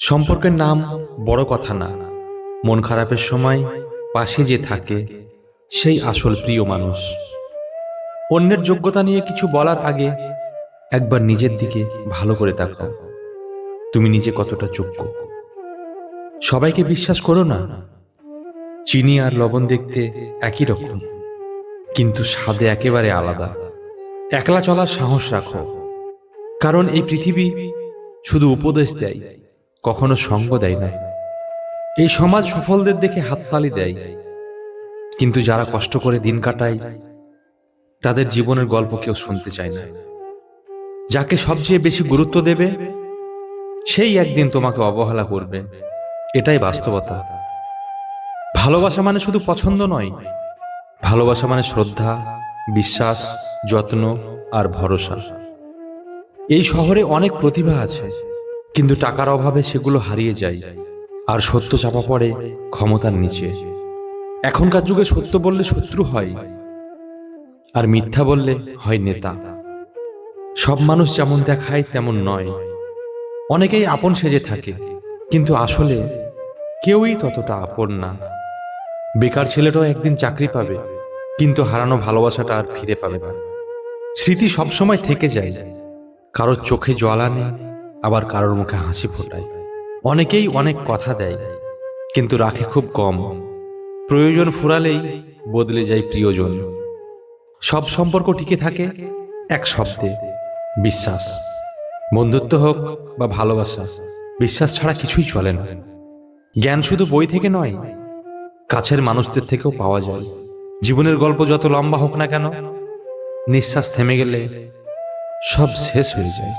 সম্পর্কের নাম বড় কথা না, মন খারাপের সময় পাশে যে থাকে সেই আসল প্রিয় মানুষ। অন্যের যোগ্যতা নিয়ে কিছু বলার আগে একবার নিজের দিকে ভালো করে তাকাও, তুমি নিজে কতটা যোগ্য। সবাইকে বিশ্বাস করো না। চিনি আর লবণ দেখতে একই রকম, কিন্তু স্বাদে একেবারে আলাদা। একলা চলার সাহস রাখো, কারণ এই পৃথিবী শুধু উপদেশ দেয়, কখনো সঙ্গ দেয় না। এই সমাজ সফলদের দেখে হাততালি দেয়, কিন্তু যারা কষ্ট করে দিন কাটায় তাদের জীবনের গল্প কেউ শুনতে চায় না। যাকে সবচেয়ে বেশি গুরুত্ব দেবে সেই একদিন তোমাকে অবহেলা করবে, এটাই বাস্তবতা। ভালোবাসা মানে শুধু পছন্দ নয়, ভালোবাসা মানে শ্রদ্ধা, বিশ্বাস, যত্ন আর ভরসা। এই শহরে অনেক প্রতিভা আছে, কিন্তু টাকার অভাবে সেগুলো হারিয়ে যায়, আর সত্য চাপা পড়ে ক্ষমতার নিচে। এখনকার যুগে সত্য বললে শত্রু হয়, আর মিথ্যা বললে হয় নেতা। সব মানুষ যেমন দেখায় তেমন নয়। অনেকেই আপন সেজে থাকে, কিন্তু আসলে কেউই ততটা আপন না। বেকার ছেলেটাও একদিন চাকরি পাবে, কিন্তু হারানো ভালোবাসাটা আর ফিরে পাবে না। স্মৃতি সবসময় থেকে যায়, কারোর চোখে জল আনে, আবার কারোর মুখে হাসি ফোটায়। অনেকেই অনেক কথা দেয়, কিন্তু রাখে খুব কম। প্রয়োজন ফুরালেই বদলে যায় প্রিয়জন। সব সম্পর্ক টিকে থাকে এক শব্দে, বিশ্বাস। বন্ধুত্ব হোক বা ভালোবাসা, বিশ্বাস ছাড়া কিছুই চলে না। জ্ঞান শুধু বই থেকে নয়, কাছের মানুষদের থেকেও পাওয়া যায়। জীবনের গল্প যত লম্বা হোক না কেন, নিঃশ্বাস থেমে গেলে সব শেষ হয়ে যায়।